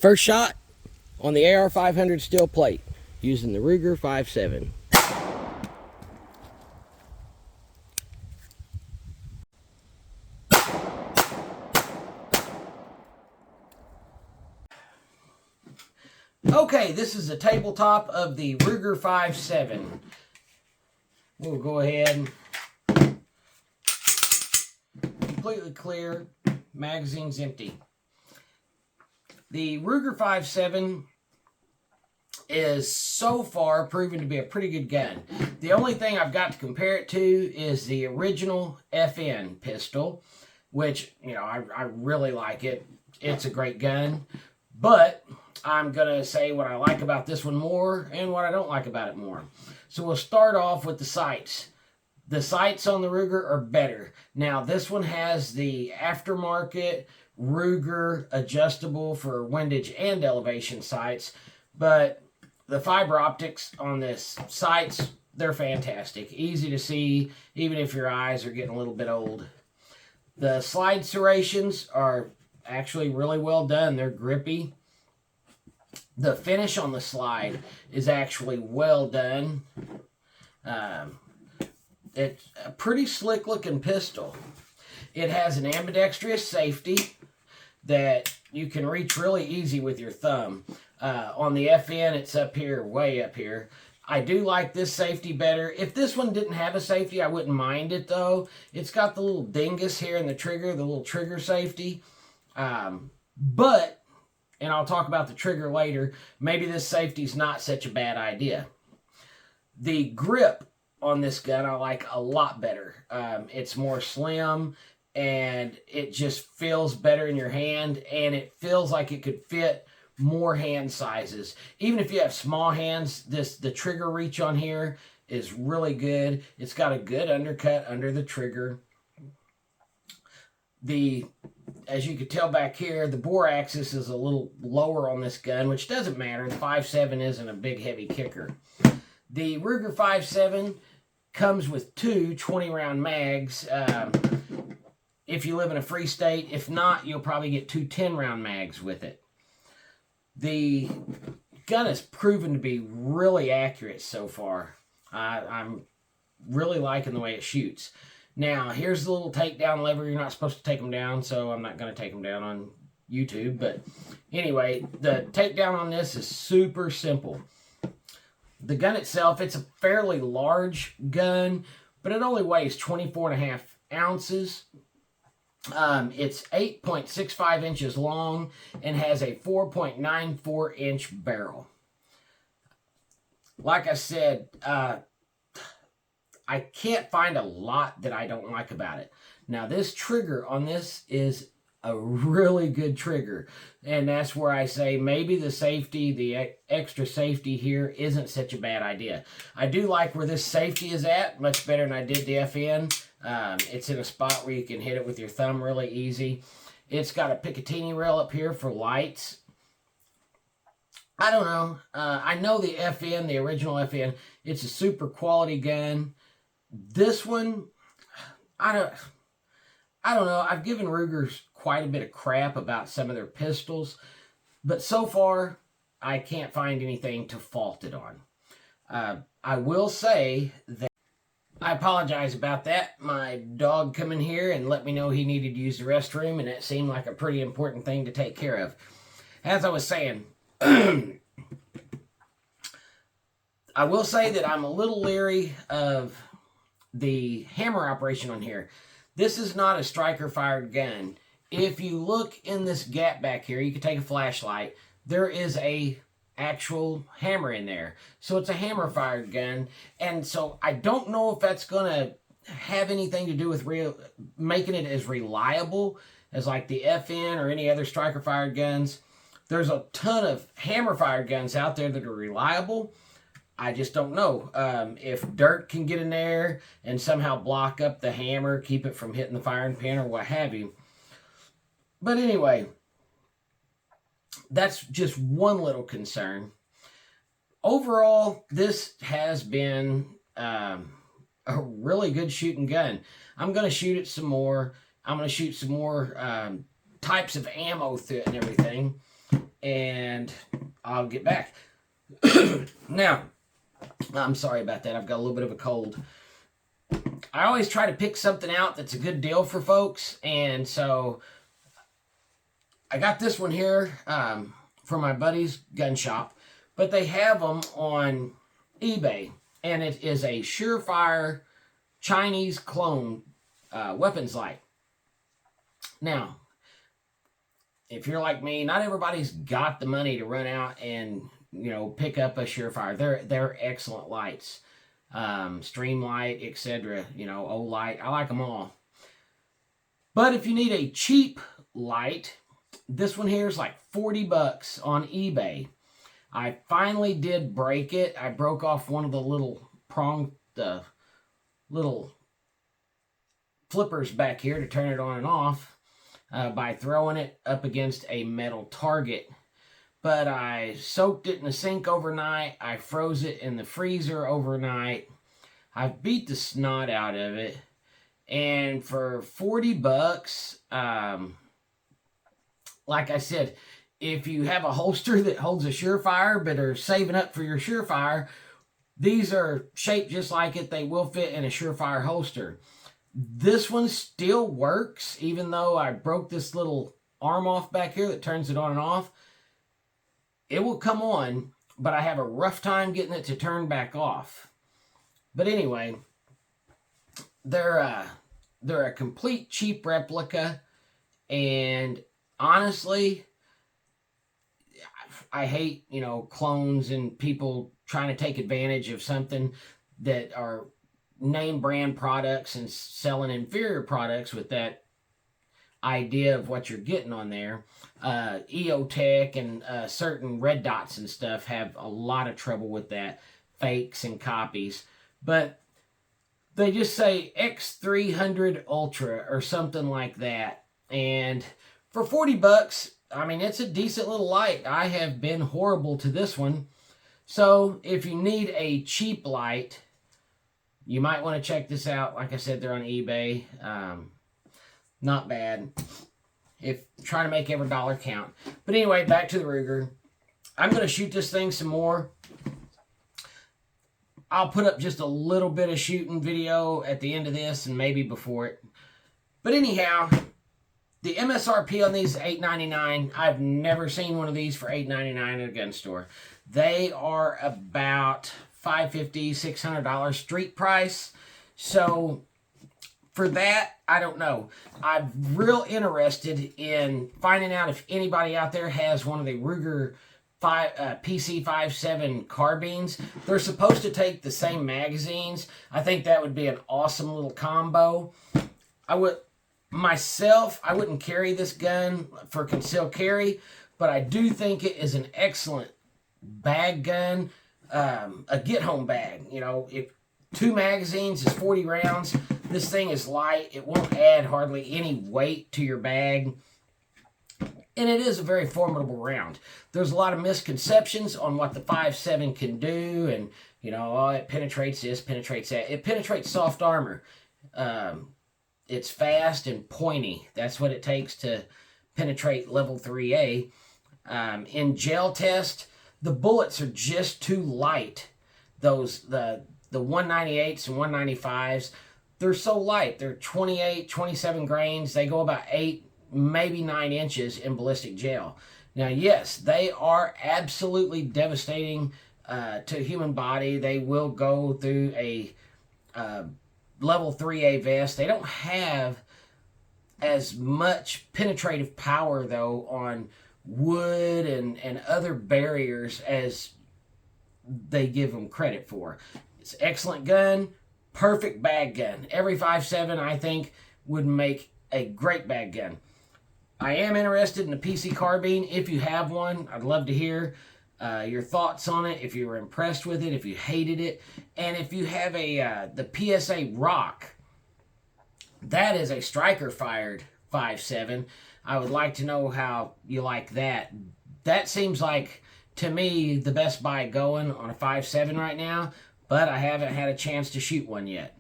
First shot on the AR-500 steel plate using the Ruger 5.7. Okay, this is a tabletop of the Ruger 5.7. We'll go ahead and completely clear. Magazine's empty. The Ruger 5.7 is so far proven to be a pretty good gun. The only thing I've got to compare it to is the original FN pistol, which, you know, I really like it. It's a great gun, but I'm going to say what I like about this one more and what I don't like about it more. So we'll start off with the sights. The sights on the Ruger are better. Now, this one has the aftermarket Ruger adjustable for windage and elevation sights, but the fiber optics on this sights, they're fantastic. Easy to see, even if your eyes are getting a little bit old. The slide serrations are actually really well done. They're grippy. The finish on the slide is actually well done. It's a pretty slick looking pistol. It has an ambidextrous safety that you can reach really easy with your thumb. On the FN, it's up here, way up here. I do like this safety better. If this one didn't have a safety, I wouldn't mind it though. It's got the little dingus here in the trigger, the little trigger safety. But, and I'll talk about the trigger later, maybe this safety is not such a bad idea. The grip on this gun I like a lot better. It's more slim and it just feels better in your hand, and it feels like it could fit more hand sizes. Even if you have small hands, the trigger reach on here is really good. It's got a good undercut under the trigger. As you can tell back here, the bore axis is a little lower on this gun, which doesn't matter. The 5.7 isn't a big heavy kicker. The Ruger 5.7 comes with two 20-round mags if you live in a free state. If not, you'll probably get two 10-round mags with it. The gun has proven to be really accurate so far. I'm really liking the way it shoots. Now, here's the little takedown lever. You're not supposed to take them down, so I'm not going to take them down on YouTube. But anyway, the takedown on this is super simple. The gun itself, it's a fairly large gun, but it only weighs 24.5 ounces. It's 8.65 inches long and has a 4.94 inch barrel. Like I said, I can't find a lot that I don't like about it. Now, this trigger on this is a really good trigger, and that's where I say maybe the safety, the extra safety here isn't such a bad idea. I do like where this safety is at, much better than I did the FN. It's in a spot where you can hit it with your thumb really easy. It's got a Picatinny rail up here for lights. I don't know. I know the FN, the original FN, it's a super quality gun. This one, I don't know. I've given Rugers quite a bit of crap about some of their pistols, but so far, I can't find anything to fault it on. I will say that I apologize about that. My dog come in here and let me know he needed to use the restroom, and that seemed like a pretty important thing to take care of. As I was saying, I will say that I'm a little leery of the hammer operation on here. This is not a striker-fired gun. If you look in this gap back here, you can take a flashlight. There is a actual hammer in there. So it's a hammer-fired gun. And so I don't know if that's going to have anything to do with making it as reliable as like the FN or any other striker-fired guns. There's a ton of hammer-fired guns out there that are reliable. I just don't know if dirt can get in there and somehow block up the hammer, keep it from hitting the firing pin or what have you. But anyway, that's just one little concern. Overall, this has been a really good shooting gun. I'm going to shoot it some more. I'm going to shoot some more types of ammo through it and everything. and I'll get back. Now, I'm sorry about that. I've got a little bit of a cold. I always try to pick something out that's a good deal for folks, and so I got this one here from my buddy's gun shop, but they have them on eBay, and it is a Surefire Chinese clone weapons light. Now, if you're like me, not everybody's got the money to run out and pick up a Surefire. They're excellent lights, Streamlight, etc. Olight. I like them all. But if you need a cheap light, this one here is like $40 on eBay. I finally did break it. I broke off one of the little little flippers back here to turn it on and off by throwing it up against a metal target. But I soaked it in the sink overnight. I froze it in the freezer overnight. I beat the snot out of it. And for $40, like I said, if you have a holster that holds a Surefire but are saving up for your Surefire, these are shaped just like it. They will fit in a Surefire holster. This one still works, even though I broke this little arm off back here that turns it on and off. It will come on, but I have a rough time getting it to turn back off. But anyway, they're a complete cheap replica, and honestly, I hate, clones and people trying to take advantage of something that are name brand products and selling inferior products with that idea of what you're getting on there. EOTech and certain Red Dots and stuff have a lot of trouble with that, fakes and copies. But they just say X300 Ultra or something like that. And for $40, I mean, it's a decent little light. I have been horrible to this one. So if you need a cheap light, you might want to check this out. Like I said, they're on eBay. Not bad. Try to make every dollar count. But anyway, back to the Ruger. I'm going to shoot this thing some more. I'll put up just a little bit of shooting video at the end of this and maybe before it. But anyhow, the MSRP on these is $8.99. I've never seen one of these for $8.99 at a gun store. They are about $550, $600 street price. So for that, I don't know. I'm real interested in finding out if anybody out there has one of the Ruger PC57 carbines. They're supposed to take the same magazines. I think that would be an awesome little combo. I wouldn't carry this gun for concealed carry, but I do think it is an excellent bag gun, a get-home bag. If 2 magazines is 40 rounds, this thing is light. It won't add hardly any weight to your bag. And it is a very formidable round. There's a lot of misconceptions on what the 5.7 can do, and it penetrates this, penetrates that. It penetrates soft armor. It's fast and pointy. That's what it takes to penetrate level 3A. In gel test, the bullets are just too light. The 198s and 195s, they're so light. They're 28, 27 grains. They go about 8, maybe 9 inches in ballistic gel. Now, yes, they are absolutely devastating to a human body. They will go through a level 3A vest. They don't have as much penetrative power, though, on wood and other barriers as they give them credit for. It's an excellent gun, perfect bag gun. Every 5.7, I think, would make a great bag gun. I am interested in the PC carbine. If you have one, I'd love to hear your thoughts on it, if you were impressed with it, if you hated it, and if you have the PSA Rock. That is a striker-fired 5.7. I would like to know how you like that. That seems like, to me, the best buy going on a 5.7 right now, but I haven't had a chance to shoot one yet.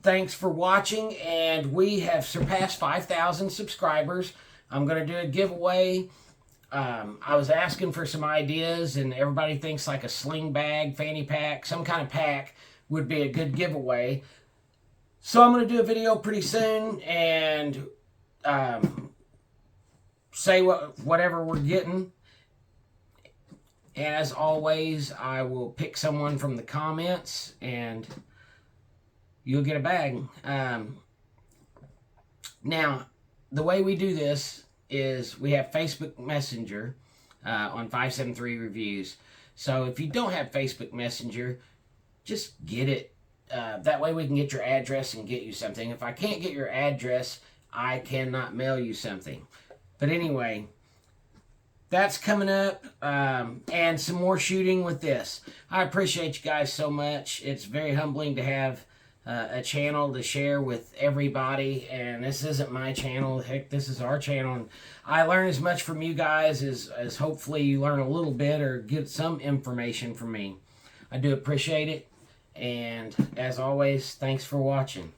Thanks for watching, and we have surpassed 5,000 subscribers. I'm going to do a giveaway I was asking for some ideas, and everybody thinks like a sling bag, fanny pack, some kind of pack would be a good giveaway. So I'm going to do a video pretty soon and say whatever we're getting. As always, I will pick someone from the comments and you'll get a bag. Now, the way we do this is we have Facebook Messenger on 573 Reviews. So if you don't have Facebook Messenger, just get it. That way we can get your address and get you something. If I can't get your address, I cannot mail you something. But anyway, that's coming up, and some more shooting with this. I appreciate you guys so much. It's very humbling to have a channel to share with everybody, and this isn't my channel. Heck, this is our channel, and I learn as much from you guys as hopefully you learn a little bit or get some information from me. I do appreciate it, and as always, thanks for watching.